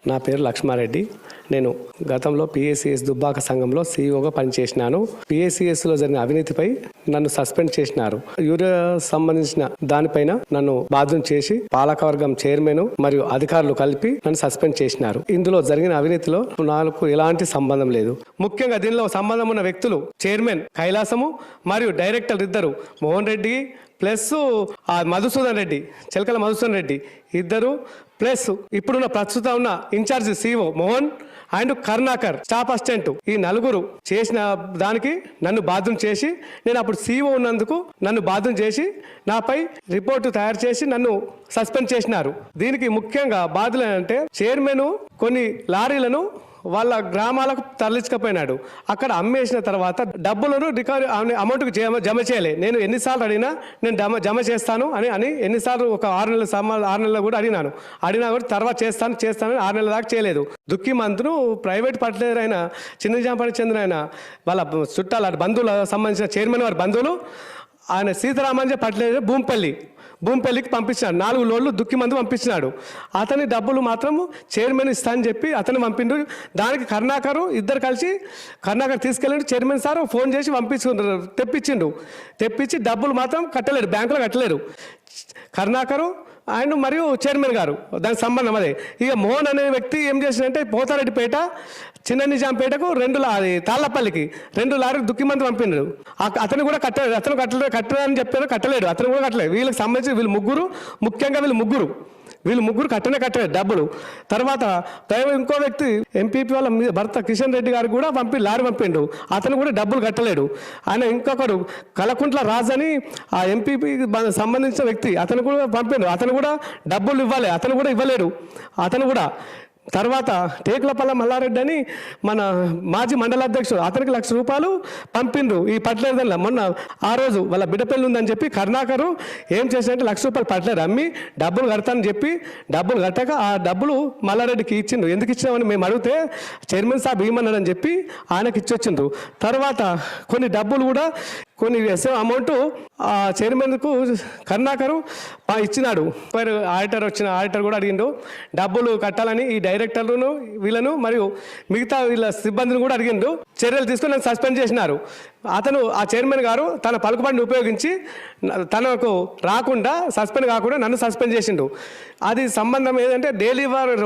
నా పేరు లక్ష్మారెడ్డి. నేను గతంలో పిఏసిఎస్ దుబ్బాక సంఘంలో సీఈఓగా పనిచేసినాను. పిఏసిఎస్లో జరిగిన అవినీతిపై నన్ను సస్పెండ్ చేసినారు. యూరియా సంబంధించిన దానిపైన నన్ను బాధ్యం చేసి పాలకవర్గం చైర్మన్ మరియు అధికారులు కలిపి నన్ను సస్పెండ్ చేసినారు. ఇందులో జరిగిన అవినీతిలో నాకు ఎలాంటి సంబంధం లేదు. ముఖ్యంగా దీనిలో సంబంధం ఉన్న వ్యక్తులు చైర్మన్ కైలాసము మరియు డైరెక్టర్ ఇద్దరు మోహన్ రెడ్డి ప్లస్ మధుసూదన్ రెడ్డి, చిలకల మధుసూదన్ రెడ్డి ఇద్దరు, ప్లస్ ఇప్పుడున్న ప్రస్తుతం ఉన్న incharge CO Mohan and Karunakar staff assistant, ఈ నలుగురు చేసిన దానికి నన్ను బాధ్యం చేసి, నేను అప్పుడు సిఓ ఉన్నందుకు నన్ను బాధ్యం చేసి నాపై రిపోర్టు తయారు చేసి నన్ను సస్పెండ్ చేసినారు. దీనికి ముఖ్యంగా బాధ్యులు ఏంటంటే చైర్మన్ కొన్ని లారీలను వాళ్ళ గ్రామాలకు తరలించకపోయినాడు. అక్కడ అమ్మేసిన తర్వాత డబ్బులను రికవరీ అమౌంట్కి జమ చేయలే. నేను ఎన్నిసార్లు అడిగినా నేను జమ చేస్తాను అని ఎన్నిసార్లు ఒక 6 నెలలు కూడా అడిగినా కూడా తర్వాత చేస్తాను 6 నెలల దాకా చేయలేదు. దుక్కి మంత్రులు ప్రైవేట్ పట్లేరు అయిన చిన్నజాంపడికి చెందిన ఆయన వాళ్ళ చుట్టాల బంధువుల సంబంధించిన చైర్మన్ వారి బంధువులు ఆయన సీతారామన్ పట్లేదు భూమిపల్లికి పంపించినాడు. 4 లోడ్లు దుక్కి మందు పంపించినాడు. అతని డబ్బులు మాత్రం చైర్మన్ ఇస్తా అని చెప్పి అతను పంపిండు. దానికి కరుణాకరు ఇద్దరు కలిసి కరుణాకర్ తీసుకెళ్ళండి చైర్మన్ సార్ ఫోన్ చేసి తెప్పించి డబ్బులు మాత్రం కట్టలేడు, బ్యాంకులో కట్టలేరు కరుణాకరు ఆయన మరియు చైర్మన్ గారు. దానికి సంబంధం అదే. ఇక మోహన్ అనే వ్యక్తి ఏం చేసిందంటే పోతారెడ్డిపేట చిన్న నిజాంపేటకు తాళ్ళపల్లికి 2 లారీలు దుక్కి మంది పంపినాడు. అతను కూడా కట్టలేదని చెప్పారు, కట్టలేడు. అతను కూడా కట్టలేదు. వీళ్ళకి సంబంధించి వీళ్ళు ముగ్గురు కట్టలేదు డబ్బులు. తర్వాత ఇంకో వ్యక్తి ఎంపీపీ వాళ్ళ భర్త కిషన్ రెడ్డి గారు కూడా లారీ పంపిండు. అతను కూడా డబ్బులు కట్టలేడు. ఆయన ఇంకొకడు కలకుంట్ల రాజు అని ఆ ఎంపీపీ సంబంధించిన వ్యక్తి అతను కూడా పంపిండు. అతను కూడా డబ్బులు ఇవ్వాలి, అతను కూడా ఇవ్వలేడు. తర్వాత టేకులపల్ల మల్లారెడ్డి అని మన మాజీ మండల అధ్యక్షుడు, అతనికి ₹1,00,000 పంపిండ్రు ఈ పట్లేదల్లా. మొన్న ఆ రోజు వాళ్ళ బిడ్డపల్లి ఉందని చెప్పి కరుణాకరు ఏం చేశారంటే ₹1,00,000 పట్లేరు అమ్మి డబ్బులు కడతానని చెప్పి డబ్బులు కట్టక ఆ డబ్బులు మల్లారెడ్డికి ఇచ్చిండ్రు. ఎందుకు ఇచ్చినామని మేము అడిగితే చైర్మన్ సాబ్ ఇవ్వమన్నాడని చెప్పి ఆయనకి ఇచ్చొచ్చిండ్రు. తర్వాత కొన్ని డబ్బులు కూడా కొన్ని అమౌంట్ ఆ చైర్మన్కు కరుణాకరు ఇచ్చినాడు. ఆడిటర్ కూడా అడిగిండు డబ్బులు కట్టాలని. ఈ డైరెక్టర్లను వీళ్ళను మరియు మిగతా వీళ్ళ సిబ్బందిని కూడా అడిగిండు. చర్యలు తీసుకొని నన్ను సస్పెండ్ చేసినారు. ఆ చైర్మన్ గారు తన పలుకుబడిని ఉపయోగించి తనకు సస్పెండ్ కాకుండా నన్ను సస్పెండ్ చేసిండు. అది సంబంధం ఏంటంటే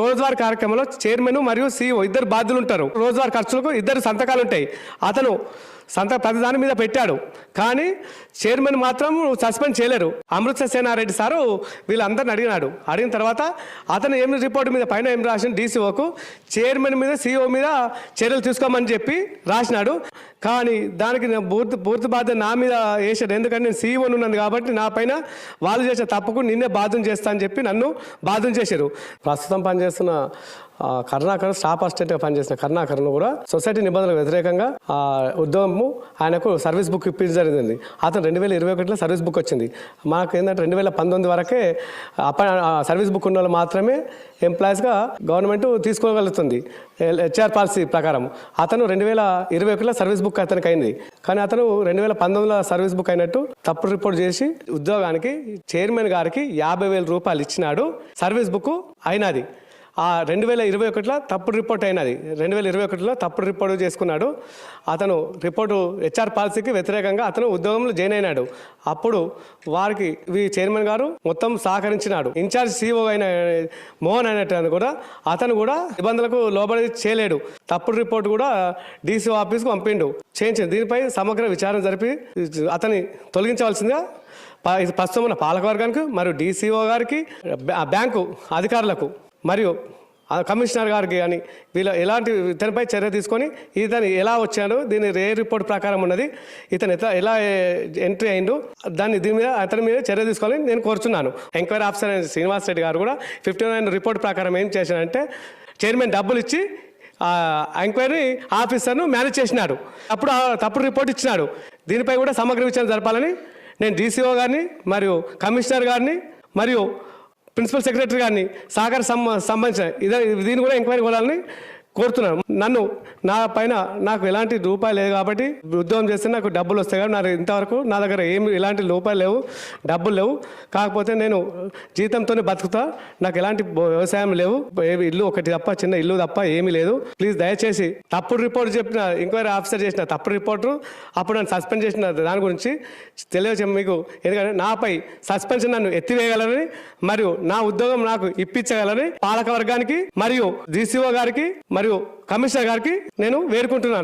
రోజువారీ కార్యక్రమంలో చైర్మన్ మరియు సిఇఓ ఇద్దరు బాధ్యులు ఉంటారు. రోజువారీ ఖర్చులకు 2 సంతకాలు ఉంటాయి. అతను ప్రతి దాని మీద పెట్టాడు, కానీ చైర్మన్ మాత్రం సస్పెండ్ చేయలేరు. అమృత్సర్ సేనారెడ్డి సారు వీళ్ళందరిని అడిగిన తర్వాత అతను ఏం రిపోర్ట్ మీద పైన ఏం రాసిన డీసీఓకు చైర్మన్ మీద సిఇఓ మీద చర్యలు తీసుకోమని చెప్పి రాసినాడు. కానీ దానికి పూర్తి బాధ్యత నా మీద వేసాడు. ఎందుకంటే నేను సిఇఓని ఉన్నాను కాబట్టి నా పైన వాళ్ళు చేసే తప్పుకు నిన్నే బాధ్యం చేస్తా అని చెప్పి నన్ను బాధ్యం చేశారు. ప్రస్తుతం పనిచేస్తున్న కరుణాకర్ స్టాఫ్ అసిస్టెంట్గా పనిచేసిన కరుణాకర్ను కూడా సొసైటీ నిబంధనలకు వ్యతిరేకంగా ఉద్యోగము ఆయనకు సర్వీస్ బుక్ ఇప్పించడం జరిగింది. అతను 2021లో సర్వీస్ బుక్ వచ్చింది. మాకు ఏంటంటే 2019 వరకే సర్వీస్ బుక్ ఉన్న వాళ్ళు మాత్రమే ఎంప్లాయీస్గా గవర్నమెంట్ తీసుకోగలుగుతుంది హెచ్ఆర్ పాలసీ ప్రకారం. అతను 2021లో సర్వీస్ బుక్ అతనికి అయింది, కానీ అతను 2019లో సర్వీస్ బుక్ అయినట్టు తప్పుడు రిపోర్ట్ చేసి ఉద్యోగానికి చైర్మన్ గారికి ₹50,000 ఇచ్చినాడు. సర్వీస్ బుక్ అయినది 2021లో తప్పుడు రిపోర్ట్ అయినది. 2021లో తప్పుడు రిపోర్ట్ చేసుకున్నాడు. అతను రిపోర్టు హెచ్ఆర్ పాలసీకి వ్యతిరేకంగా అతను ఉద్యోగంలో జాయిన్ అయినాడు. అప్పుడు వారికి చైర్మన్ గారు మొత్తం సహకరించినాడు. ఇన్ఛార్జ్ సిఇఓ అయిన మోహన్ అయినట్టు కూడా అతను కూడా నిబంధనలకు లోబడి చేయలేడు. తప్పుడు రిపోర్ట్ కూడా డీసీఓ ఆఫీస్కు పంపిండు, చేయించింది. దీనిపై సమగ్ర విచారణ జరిపి అతన్ని తొలగించవలసిందిగా ప్రస్తుతం ఉన్న పాలకవర్గానికి మరియు డీసీఓ గారికి, బ్యాంకు అధికారులకు మరియు కమిషనర్ గారికి కానీ వీళ్ళ ఇతనిపై చర్య తీసుకొని ఇతను ఎలా వచ్చాడు, దీని రిపోర్ట్ ప్రకారం ఉన్నది, ఇతను ఎలా ఎంట్రీ అయిండు, దీని మీద అతని మీద చర్య తీసుకోవాలని నేను కోరుచున్నాను. ఎంక్వైరీ ఆఫీసర్ శ్రీనివాస్ రెడ్డి గారు కూడా 59 రిపోర్ట్ ప్రకారం ఏం చేశాడంటే చైర్మన్ డబ్బులు ఇచ్చి ఎంక్వైరీ ఆఫీసర్ను మేనేజ్ చేసినాడు. అప్పుడు తప్పుడు రిపోర్ట్ ఇచ్చినాడు. దీనిపై కూడా సమగ్ర విచారణ జరపాలని నేను డీసీఓ గారిని మరియు కమిషనర్ గారిని మరియు ప్రిన్సిపల్ సెక్రటరీ గారిని సంబంధించిన దీన్ని కూడా ఎంక్వైరీ కోరాలని కోరుతున్నాను. నా పైన నాకు ఎలాంటి రూపాయలు లేదు కాబట్టి ఉద్యోగం చేస్తే నాకు డబ్బులు వస్తాయి కాబట్టి నాకు ఇంతవరకు నా దగ్గర ఎలాంటి రూపాయలు లేవు, డబ్బులు లేవు. కాకపోతే నేను జీతంతోనే బతుకుతా. నాకు ఎలాంటి వ్యవసాయం లేవు, ఇల్లు ఒకటి తప్ప, చిన్న ఇల్లు తప్ప ఏమీ లేదు. ప్లీజ్ దయచేసి తప్పుడు రిపోర్ట్ చెప్పిన ఎంక్వైరీ ఆఫీసర్ చేసిన తప్పుడు రిపోర్టు అప్పుడు నన్ను సస్పెండ్ చేసిన దాని గురించి తెలియజేయ మీకు. ఎందుకంటే నాపై సస్పెన్షన్ నన్ను ఎత్తివేయగలని మరియు నా ఉద్యోగం నాకు ఇప్పించగలని పాలక వర్గానికి మరియు DCO గారికి మరియు కమిషనర్ గారికి నేను వేడుకుంటున్నాను.